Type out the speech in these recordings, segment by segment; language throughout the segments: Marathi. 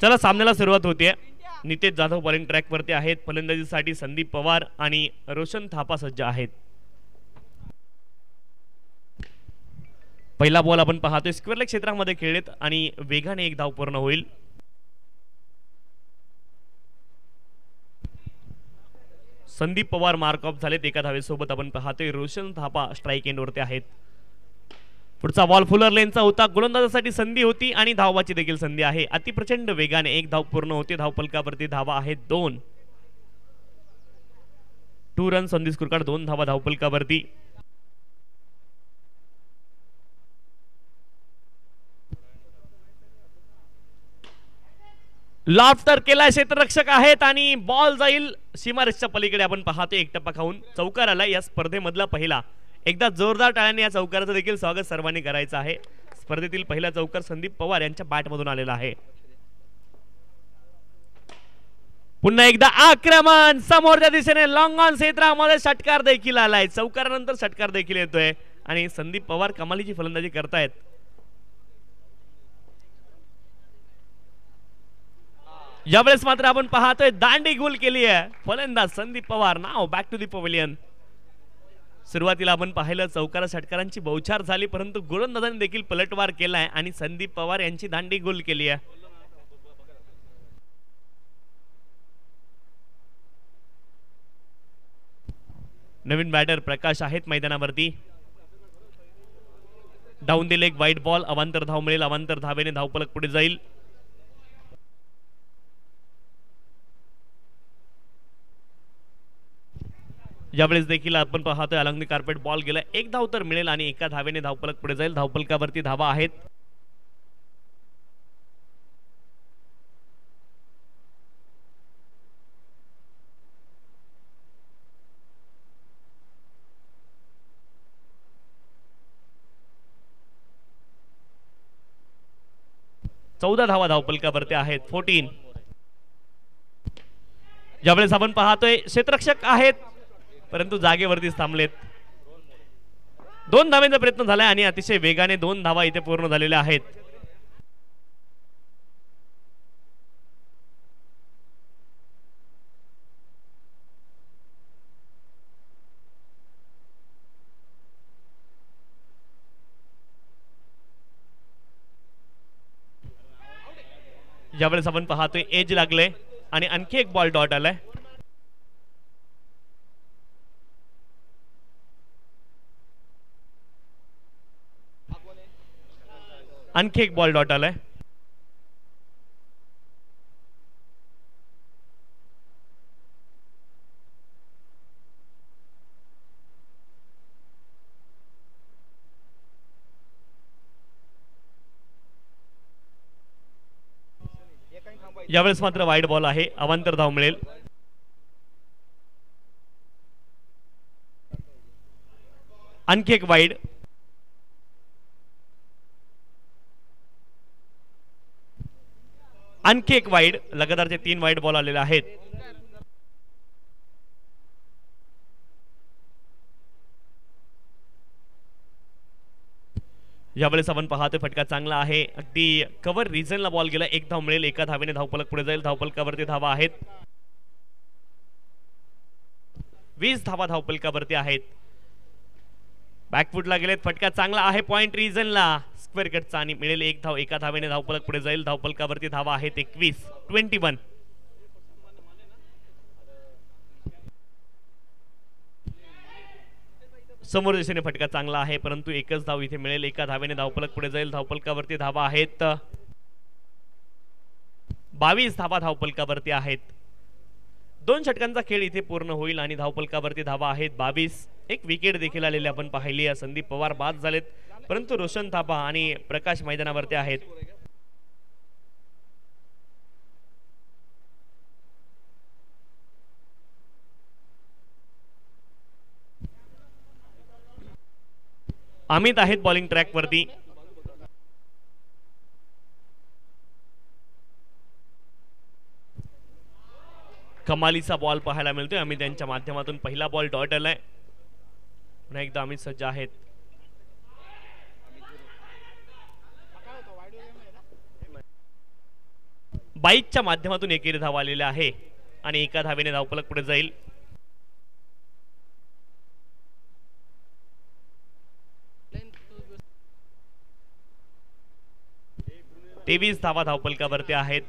चला सामन्याला सुरुवात होते. नितेश जाधव बॉलिंग ट्रॅक वरती आहेत. फलंदाजीसाठी संदीप पवार आणि रोशन थापा सज्ज आहेत. पहिला बॉल आपण पाहतोय स्क्वेअर लेग क्षेत्रामध्ये खेळलेत आणि वेगाने एक धाव पूर्ण होईल. संदीप पवार मार्क ऑफ झालेत एका धावेसोबत. आपण पाहतोय रोशन थापा स्ट्राईक एंड वरती आहेत. पुढचा बॉल फुलर लेनचा होता. गोलंदाजासाठी संधी होती आणि धावाची देखील संधी आहे. अतिप्रचंड वेगाने एक धाव पूर्ण होते. धावफलकावरती धावा आहेत 2. 2 runs on the score card. 2 धावा धावफलकावरती. लॉफ्टर केला. क्षेत्ररक्षक आहेत आणि बॉल जाईल सीमारेषच्या पलीकडे. आपण पाहतोय एक टप्पा खाऊन चौकार आला या स्पर्धेमधला पहिला. एकदा जोरदार टाळ्याने या चौकाराचं देखील स्वागत सर्वांनी करायचं आहे. स्पर्धेतील पहिला चौकार संदीप पवार यांच्या बॅटमधून आलेला आहे. पुन्हा एकदा आक्रमण समोरच्या दिशेने लॉंग ऑन क्षेत्रामध्ये षटकार देखील आलाय. चौकारानंतर षटकार देखील येतोय आणि संदीप पवार कमालीची फलंदाजी करतायत. यावेळेस मात्र आपण पाहतोय दांडी गोल केली आहे फलंदाज संदीप पवार. नाव बॅक टू दी पवेलियन. सुरुवातीला आपण पाहिलं चौकार षटकारांची बौछार झाली, परंतु गोलंदाजांनी देखील पलटवार केलाय आणि संदीप पवार यांची दांडी गोल केली आहे. नवीन बॅटर प्रकाश आहेत मैदानावरती. डाऊन द लेग वाईट बॉल. अवांतर धाव मिळेल. अवांतर धावेने धावफलक पुढे जाईल. यावेळेस देखील आपण पाहतोय अलंग कार्पेट बॉल गेला. एक धाव तर मिळेल आणि एका धावेने धावफलक पुढे जाईल. धावफलकावरती धावा आहेत. चौदा धावा धावफलकावरती आहेत. 14. यावेळेस आपण पाहतोय क्षेत्ररक्षक आहेत परंतु जागेवरतीच थांबलेत. 2 धावेचा प्रयत्न झालाय आणि अतिशय वेगाने 2 धावा इथे पूर्ण झालेल्या आहेत. यावेळेस आपण पाहतोय एज लागले आणि आणखी एक बॉल डॉट आलाय. आणखी एक बॉल डॉट आलाय. यावेळेस मात्र वाईड बॉल आहे. अवांतर धाव मिळेल. आणखी एक वाईड. आणखी एक वाईड. लगातारचे 3 वाईड बॉल आलेले आहेत. यावेळेस आपण पाहतोय फटका चांगला आहे. अगदी कव्हर रिजनला बॉल गेला. एक धाव मिळेल. एका धावेने धावफलक पुढे जाईल. धावफलकावरती धावा आहेत. 20 धावा धावफलकावरती आहेत. बॅकफुटला गेलेत. फटका चांगला आहे पॉइंट रिजनला. स्क्वेअर कटचा आणि मिळेल 1 धाव. एका धावेने धावफलक पुढे जाईल. धावफलकावरती धावा आहेत 21. 21. समोर दिशेने फटका चांगला आहे परंतु एकच धाव इथे मिळेल. एका धावेने धावफलक पुढे जाईल. धावफलकावरती धावा आहेत 22 धावा धावफलकावरती आहेत. 2 षटकांचा खेळ इथे पूर्ण होईल आणि धावफलकावरती धावा आहेत 22. एक विकेट देखील आलेली आपण पाहिली आहे. संदीप पवार बाद झालेत परंतु रोशन थापा आणि प्रकाश मैदानावरती आहेत. अमित आहेत बॉलिंग ट्रॅक वरती. कमालीचा बॉल पाहायला मिळतोय अमित यांच्या माध्यमातून. पहिला बॉल डॉट आलाय. पुन्हा एकदा अमित सज्ज आहेत. बाईकच्या माध्यमातून एकेरी धाव आलेला आहे आणि एका धावेने धावफलक पुढे जाईल. 23 धावा धावफलकावरती आहेत.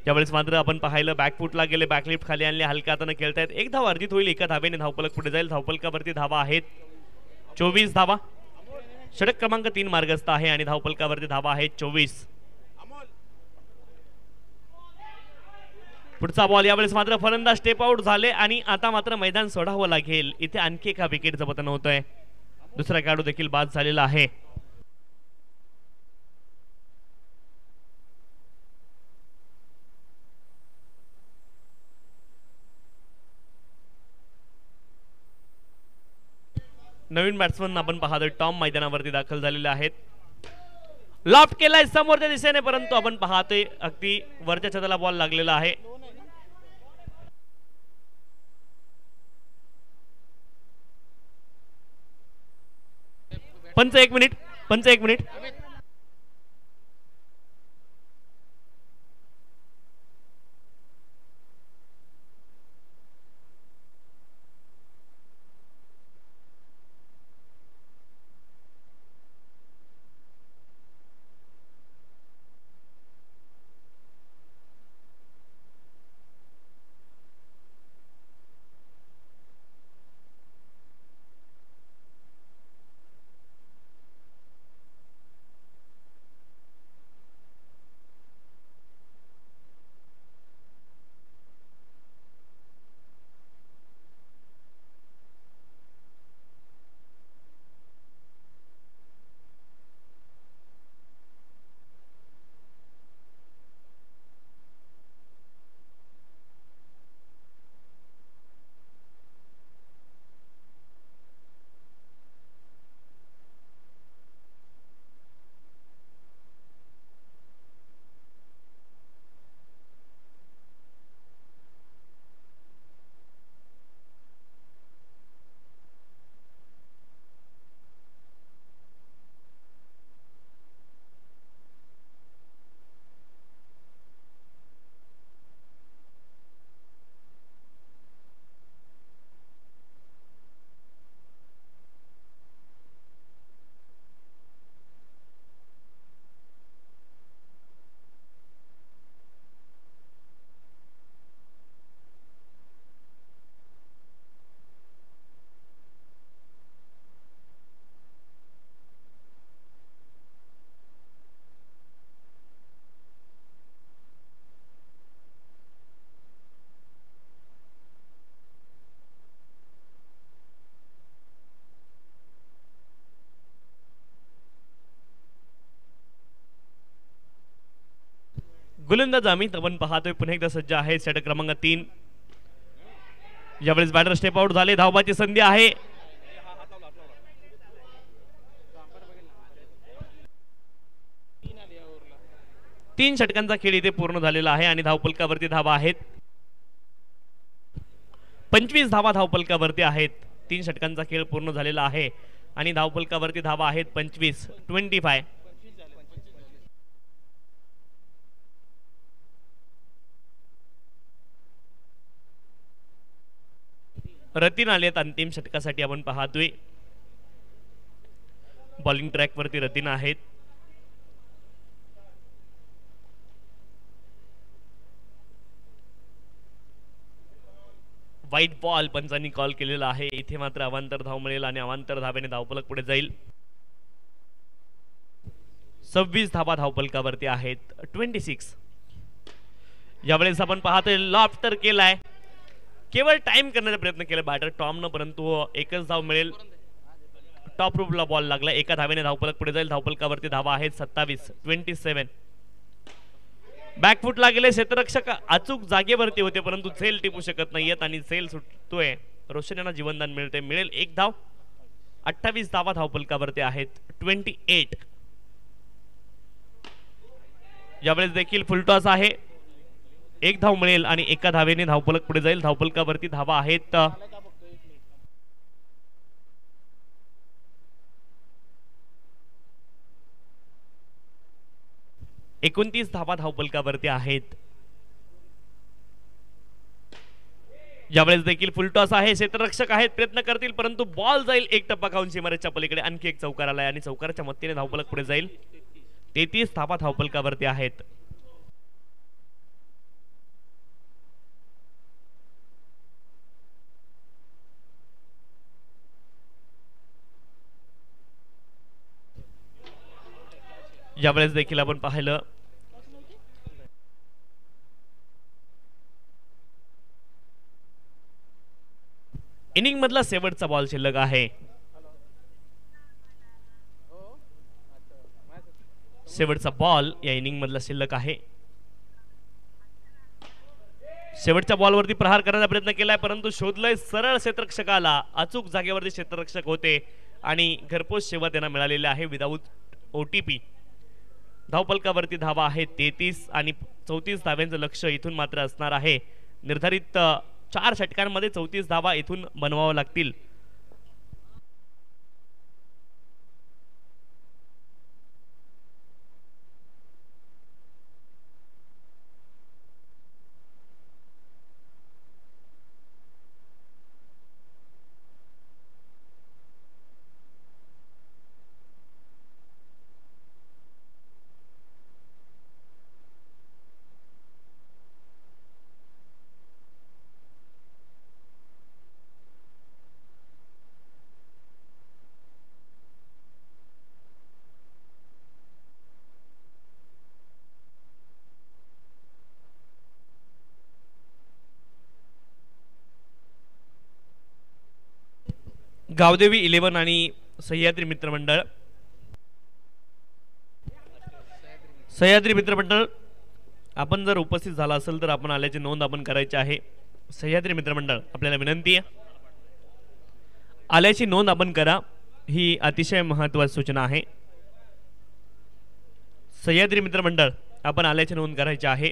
त्यावेळेस मात्र आपण पाहिलं बॅकफुटला गेले, बॅकलिफ्ट खाली आणले, हलक्या हाताने खेळतायत. एक धाव अर्जित होईल, एका धावेने धावफलक पुढे जाईल. धावफलकावरती धावा आहेत 24 धावा. षटक क्रमांक 3 मार्गस्थ आहे आणि धावफलकावरती धावा आहेत 24. पुढचा बॉल यावेळेस मात्र फलंदाज स्टेप आउट झाले आणि आता मात्र मैदान सोडावं लागेल. इथे आणखी एका विकेटचं पतन होतंय. दुसरा खेळाडू देखील बाद झालेला आहे. नवीन बॅट्समन आपण पाहतोय टॉम मैदानावरती दाखल झालेले आहेत. लॉफ्ट केलाय समोरच्या दिशेने, परंतु आपण पाहतोय अगदी वरच्या छताला बॉल लागलेला आहे. पंच एक मिनिट. गोलंदाज अमित आपण पाहतोय पुन्हा एकदा सज्ज आहे. षटक क्रमांक 3. यावेळेस बॅटर स्टेप आउट झाले. धावबाची संधी आहे. तीन षटकांचा खेळ इथे पूर्ण झालेला आहे आणि धावफलकावरती धावा आहेत 25 धावा धावफलकावरती आहेत. 3 षटकांचा खेळ पूर्ण झालेला आहे आणि धावफलकावरती धावा आहेत 25. 25. रतीन आलेत अंतिम षटकासाठी. आपण पाहतोय बॉलिंग ट्रॅक वरती रतीन आहेत. वाईट बॉल पंचांनी कॉल केलेला आहे. इथे मात्र अवांतर धाव मिळेल आणि अवांतर धावेने धावफलक पुढे जाईल. 26 धावा धावफलकावरती आहेत 26. यावेळेस आपण पाहतोय लॉफ्ट तर केलाय, केवळ टाइम करण्याचा प्रयत्न केला बॅटर टॉमनं, परंतु एकच धाव मिळेल. टॉप रूपला बॉल लागला. एका धावेने धावफलक पुढे जाईल. धावफलकावरती धावा आहेत 27. 27. बॅकफुटला गेले क्षेत्ररक्षक अचूक जागेवरती होते, परंतु झेल टिपू शकत नाहीयेत आणि झेल सुटतोय. रोशन यांना जीवनदान मिळेल 1 धाव. 28 धावा धावफलकावरती आहेत 28. यावेळेस देखील फुलटॉस आहे. 1 धाव मिळेल आणि एका धावेने धावफलक पुढे जाईल. धावफलकावरती धावा आहेत 29 धावा धावपलकावरती आहेत. यावेळेस देखील फुलटॉस आहे, क्षेत्ररक्षक आहेत, प्रयत्न करतील परंतु बॉल जाईल एक टप्पा खाऊन सीमारेषच्या पलीकडे. आणखी एक चौकार आलाय आणि चौकाराच्या मदतीने धावपलक पुढे जाईल. 33 धावा धावपलकावरती आहेत. यावेळेस देखील आपण पाहिलं इनिंग मधला शेवटचा बॉल शिल्लक आहे. शेवटचा बॉल या इनिंग मधला शिल्लक आहे. शेवटच्या बॉलवरती प्रहार करण्याचा प्रयत्न केलाय परंतु शोधलंय सरळ क्षेत्ररक्षकाला. अचूक जागेवरती क्षेत्ररक्षक होते आणि घरपोच सेवा त्यांना मिळालेली आहे विदाऊट OTP. धावपलकावरती धावा आहेत 33 आणि 34 धाव्यांचं लक्ष इथून मात्र असणार आहे. निर्धारित 4 षटकांमध्ये 34 धावा इथून बनवाव्या लागतील. गावदेवी 11 आणि सह्याद्री मित्रमंडळ. सह्याद्री मित्रमंडळ आपण जर उपस्थित झाला असेल तर आपण आल्याची नोंद आपण करायची आहे. सह्याद्री मित्रमंडळ आपल्याला विनंती आहे आल्याची नोंद आपण करा, ही अतिशय महत्त्वाची सूचना आहे. सह्याद्री मित्रमंडळ आपण आल्याची नोंद करायची आहे.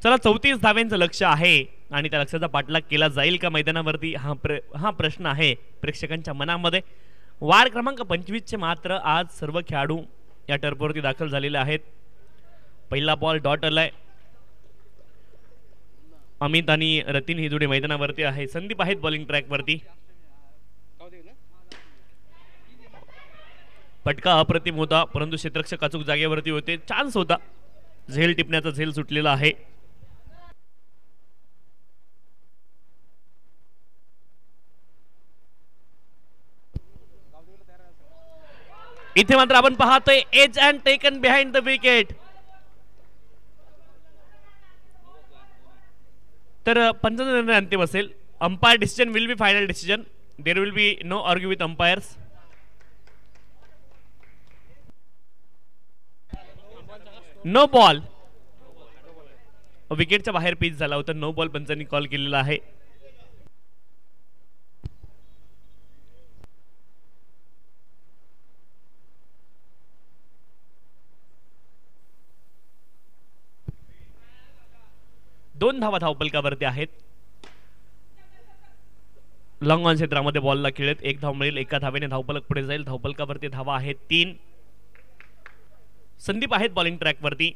चला 34 धाव्यांचं लक्ष आहे आणि त्या लक्ष्याचा पाठलाग केला जाईल का मैदानावरती, हा प्रश्न आहे प्रेक्षकांच्या मनामध्ये. वार्ड क्रमांक 25 चे मात्र आज सर्व खेळाडू या टर्फवरती दाखल झालेले आहेत. पहिला बॉल डॉट आलाय. अमित आणि रतीन ही जोडी मैदानावरती आहे. संदीप आहेत बॉलिंग ट्रॅक वरती. फटका अप्रतिम होता परंतु क्षेत्ररक्षक अचूक जागेवरती होते. चान्स होता, झेल टिपण्याचा झेल सुटलेला आहे. इथे मात्र आपण पाहतोय edge and taken behind the wicket. तर पंचांचा निर्णय अंतिम असेल. Umpire decision will be final decision. There will be no argue with umpires. No ball, विकेटच्या बाहेर पिच झाला होता. नो बॉल पंचांनी कॉल केलेला आहे. दोन धावा धावपलकावरती आहेत. लॉंग ऑन क्षेत्रामध्ये बॉलला खेळत 1 धाव मिळेल, एका धावेने धावफलक पुढे जाईल. धावफलकावरती धावा आहेत 3. संदीप आहेत बॉलिंग ट्रॅक वरती.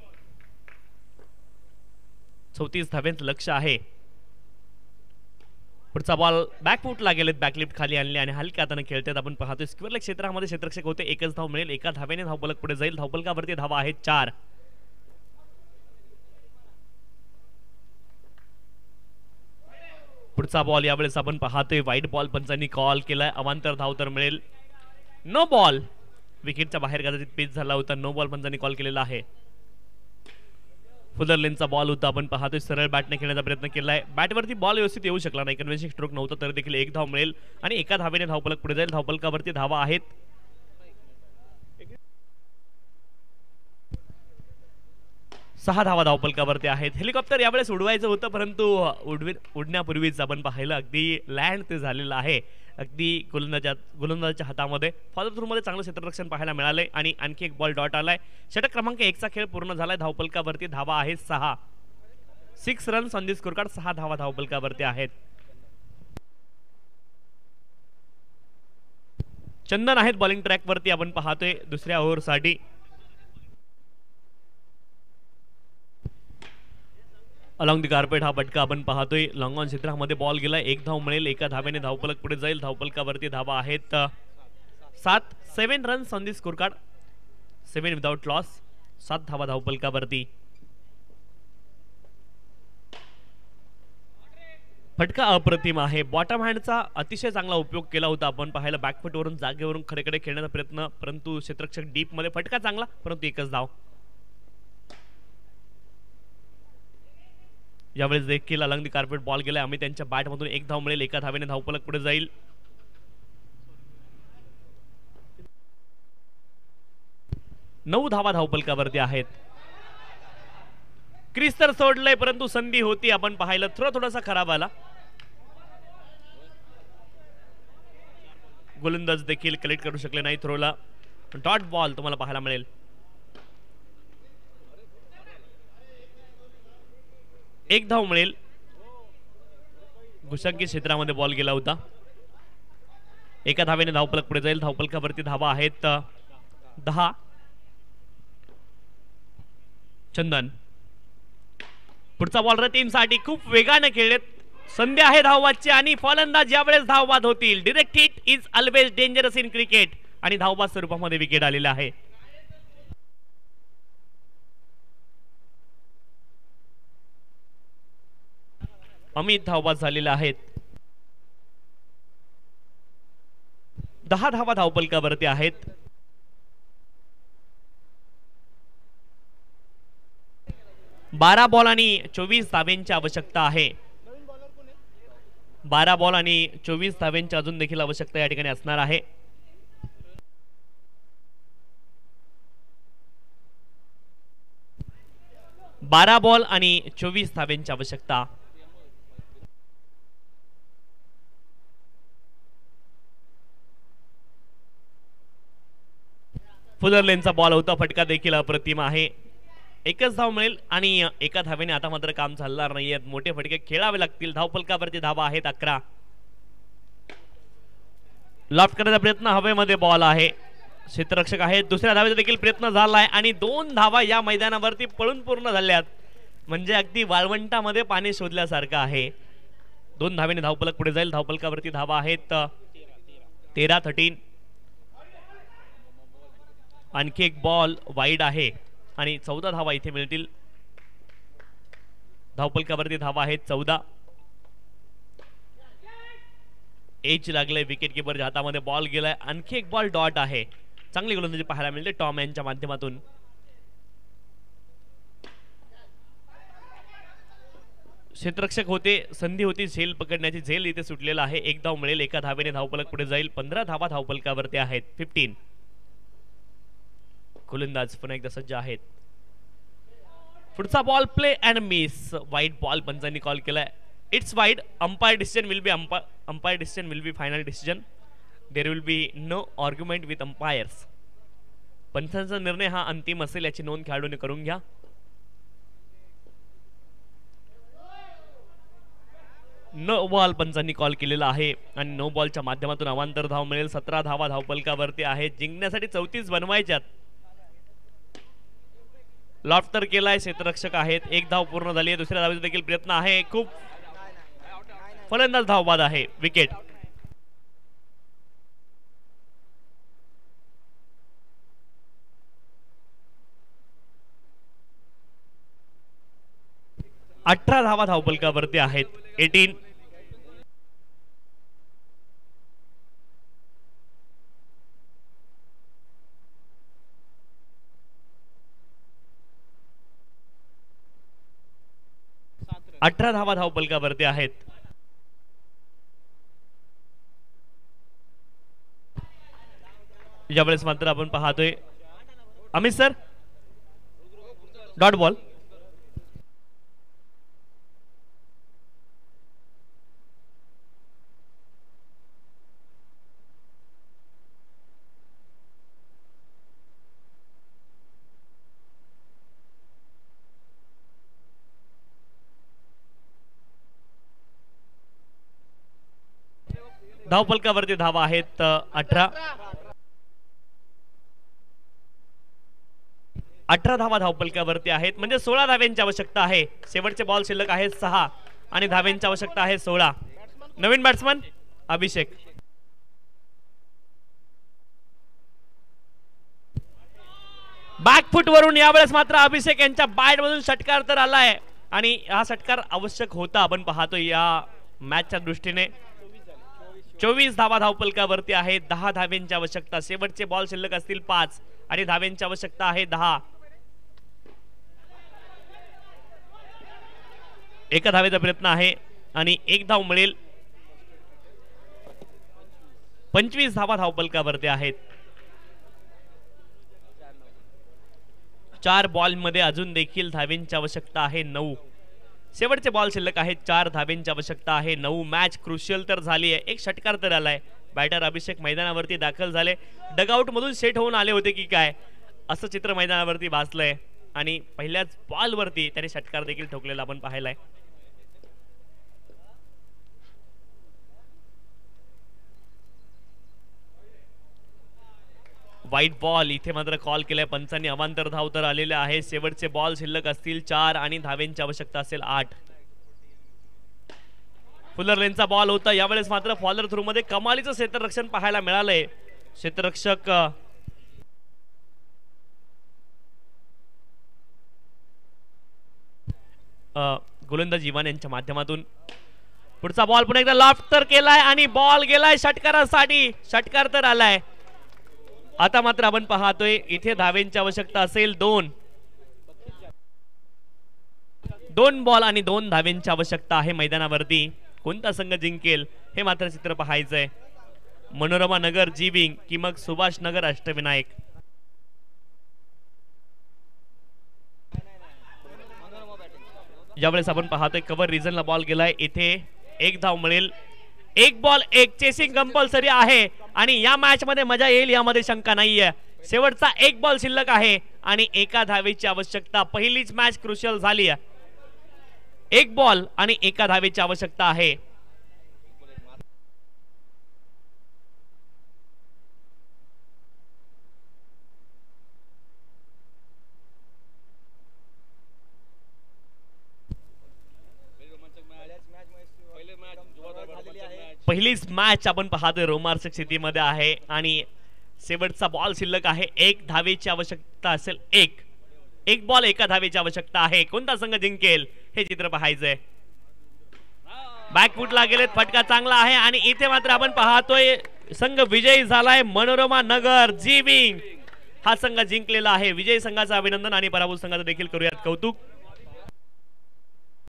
34 धाव्यांचं लक्ष आहे. पुढचा बॉल बॅकफूटला गेलेत, बॅकलिफ्ट खाली आणले आणि हलक्या हाताने खेळतात. आपण पाहतोय स्क्वेअर लेग क्षेत्रामध्ये क्षेत्ररक्षक होते. 1च धाव मिळेल, एका धावेने धावफलक पुढे जाईल. धावफलकावरती धावा आहेत 4. पुढचा बॉल यावेळेस आपण पाहतोय वाईट बॉल पंचांनी कॉल केलाय. अवांतर धाव तर मिळेल. नो बॉल, विकेटच्या बाहेर कदाचित पिच झाला होता. नो बॉल पंचांनी कॉल केलेला आहे. फुलर लेनचा बॉल होता. आपण पाहतोय सरळ बॅटने खेळण्याचा प्रयत्न केलाय. बॅटवरती बॉल व्यवस्थित येऊ शकला नाही. कन्व्हेन्सिंग स्ट्रोक नव्हता तर देखील 1 धाव मिळेल आणि एका धावेने धावफलक पुढे जाईल. धावफलकावरती धावा आहेत 6 धावा धावफलकावरती आहेत. हेलिकॉप्टर यावेळेस उडवायचं होतं परंतु उडण्यापूर्वीच आपण पाहिलं अगदी लँड ते झालेलं आहे. अगदी गोलंदाजाच्या हातामध्ये फॉलो थ्रू मध्ये चांगलं क्षेत्ररक्षण पाहायला मिळालंय आणि आणखी एक बॉल डॉट आलाय. षटक क्रमांक 1 चा खेळ पूर्ण झालाय. धावफलकावरती धावा आहेत 6 runs on the score card. 6 धावा धावफलकावरती आहेत. चंदन आहेत बॉलिंग ट्रॅक वरती. आपण पाहतोय दुसऱ्या ओव्हरसाठी. अलॉंग दी कार्पेट हा फटका आपण पाहतोय. लॉंग ऑन क्षेत्रामध्ये बॉल गेला. 1 धाव मिळेल, एका धावेने धावफलक पुढे जाईल. धावफलकावरती धावा आहेत 7 runs on the score card. 7 without loss. 7 धावा धावफलकावरती. फटका अप्रतिम आहे. बॉटम हँडचा अतिशय चांगला उपयोग केला होता. आपण पाहिलं बॅकफुटवरून जागेवरून खडेकडे खेळण्याचा प्रयत्न परंतु क्षेत्ररक्षक डीप मध्ये. फटका चांगला परंतु 1च धाव. यावेळेस देखील अलॉंग दी कार्पेट बॉल गेलाय. आम्ही त्यांच्या बॅटमधून 1 धाव मिळेल, एका धावेने धावफलक पुढे जाईल. नऊ धावा धावफलकावरती आहेत. क्रिस तर सोडलंय परंतु संधी होती. आपण पाहिलं थ्रो थोडासा खराब आला. गोलंदाज देखील कलेक्ट करू शकले नाही थ्रोला. डॉट बॉल तुम्हाला पाहायला मिळेल. एक धाव मिळेल. घुसंकी क्षेत्रामध्ये बॉल गेला होता. एका धावेने धावफलक पुढे जाईल. धावफलकावरती धावा आहेत 10. चंदन पुढचा बॉल रतीनसाठी खूप वेगाने खेळलेत. संधी आहे धावबादची आणि फलंदाज यावेळेस धावबाद होतील. Direct hit is always dangerous in cricket आणि धावबाद स्वरूपामध्ये विकेट आलेला आहे. अमित धावबाद झालेले आहेत. 10 धावा धावफलकावरती आहेत. 12 बॉल आणि 24 धाव्यांची आवश्यकता आहे. 12 बॉल आणि 24 धाव्यांची अजून देखील आवश्यकता या ठिकाणी असणार आहे. बारा बॉल आणि 24 धाव्यांची आवश्यकता. फुलर लेनचा बॉल होता. फटका देखील अप्रतिम आहे. 1च धाव मिळेल आणि एका धावेने आता मात्र काम चालणार नाहीये. मोठे फटके खेळावे लागतील. धावफलकावरती धावा आहेत 11. लॉफ्ट करण्याचा प्रयत्न, हवेमध्ये बॉल आहे. क्षेत्ररक्षक आहेत. दुसऱ्या धावेचा देखील प्रयत्न झालाय आणि 2 धावा या मैदानावरती पळून पूर्ण झाल्यात. म्हणजे अगदी वाळवंटामध्ये पाणी शोधल्यासारखं आहे. 2 धावेने धावफलक पुढे जाईल. धावफलकावरती धावा आहेत 13. आणखी एक बॉल वाईड आहे आणि 14 धावा इथे मिळतील. धावफलकावरती धावा आहेत 14. एज लागले. विकेट किपरच्या हातामध्ये बॉल गेलाय. आणखी एक बॉल डॉट आहे. चांगली गोलंदाजी पाहायला मिळते टॉम यांच्या माध्यमातून. क्षेत्ररक्षक होते. संधी होती झेल पकडण्याची. झेल इथे सुटलेला आहे. 1 धाव मिळेल. एका धावेने धावफलक पुढे जाईल. 15 धावा धावफलकावरती आहेत. 15. गोलंदाज पुन्हा एकदा सज्ज आहेत. पुढचा ball play and miss. Wide ball पंचांनी कॉल केलाय. It's wide. Umpire decision will be final decision. There will be no argument with umpires. पंचांचा निर्णय हा अंतिम असेल याची नोंद खेळाडूने करून घ्या. नो बॉल पंचांनी कॉल केलेला आहे आणि नो बॉलच्या माध्यमातून अवांतर धाव मिळेल. 17 धावा धावपलकावरती आहेत. जिंकण्यासाठी 34 बनवायच्यात. लॉफ्टर केलाय, क्षेत्ररक्षक आहेत. एक धाव पूर्ण झाली आहे. दुसऱ्या धावेचा देखील प्रयत्न आहे. खूप फलंदाज धावबाद आहे. विकेट. अठरा धावा धावपलकावरती आहेत. 18. अठरा धावा धावपलकावरती आहेत. यावेळेस मात्र आपण पाहतोय अमित सर डॉट बॉल. धावपलकावरती धावा आहेत 18. 18 धावा धावपलकावरती आहेत. म्हणजे 16 धाव्यांची आवश्यकता आहे. शेवटचे बॉल शिल्लक आहेत 6 आणि धाव्यांची आवश्यकता आहे 16. नवीन बॅट्समन अभिषेक. बॅकफुट वरून यावेळेस मात्र अभिषेक यांच्या बॅट मधून षटकार तर आलाय आणि हा षटकार आवश्यक होता. आपण पाहतो या मॅचच्या दृष्टीने. 24 धावा धावपलकावरती आहेत. 10 धाव्यांची आवश्यकता. शेवटचे बॉल शिल्लक असतील 5 आणि धाव्यांची आवश्यकता आहे 10. एका धावेचा प्रयत्न आहे आणि एक धाव मिळेल. 25 धावा धावपलकावरती आहेत. 4 बॉल मध्ये अजून देखील धाव्यांची आवश्यकता आहे 9. शेवटचे बॉल शिल्लक आहेत 4 धाव्यांची आवश्यकता आहे 9. मॅच क्रुशियल तर झाली आहे. एक षटकार तर आलाय. बॅटर अभिषेक मैदानावरती दाखल झाले. डगआउट मधून सेट होऊन आले होते की काय असं चित्र मैदानावरती भासलंय आणि पहिल्याच बॉलवरती त्याने षटकार देखील ठोकलेला आपण पाहिलाय. वाईट बॉल इथे मात्र कॉल केलाय पंचांनी. अवांतर धाव तर आलेले आहे. शेवटचे बॉल शिल्लक असतील 4 आणि धाव्यांची आवश्यकता असेल 8. फुलर लेनचा बॉल होता. यावेळेस मात्र फॉलर थ्रू मध्ये कमालीचं क्षेत्ररक्षण पाहायला मिळालंय. क्षेत्ररक्षक गोलंदाज इवान यांच्या माध्यमातून. पुढचा बॉल पुन्हा एकदा लॉफ्ट तर केलाय आणि बॉल गेलाय षटकारासाठी. षटकार तर आलाय. आता मात्र आपण पाहतोय इथे धाव्यांची आवश्यकता असेल 2. 2 बॉल आणि 2 धाव्यांची आवश्यकता आहे मैदानावरती. कोणता संघ जिंकेल हे मात्र चित्र पाहायचंय. मनोरमा नगर जी विंग की मग सुभाष नगर अष्टविनायक. यावेळेस आपण पाहतोय कव्हर रिजनला बॉल गेलाय. इथे एक धाव मिळेल. 1 बॉल 1 चेसिंग कंपल्सरी आहे आणि या मॅच मध्ये मजा येईल यामध्ये शंका नाहीये. शेवटचा 1 बॉल शिल्लक आहे आणि एका धावेची आवश्यकता. पहिलीच मॅच क्रुशियल झाली आहे. 1 बॉल आणि एका धावेची आवश्यकता आहे. पहिलीच मॅच आपण पाहतोय रोमांचक स्थितीमध्ये आहे आणि शेवटचा बॉल शिल्लक आहे. 1 धावेची आवश्यकता असेल 1 बॉल एका धावेची आवश्यकता आहे. कोणता संघ जिंकेल हे चित्र पाहायचंय. बॅकफुटला गेलेत. फटका चांगला आहे आणि इथे मात्र आपण पाहतोय संघ विजयी झालाय. मनोरमा नगर जी विंग हा संघ जिंकलेला आहे. विजयी संघाचं अभिनंदन आणि पराभूत संघाचं देखील करूयात कौतुक.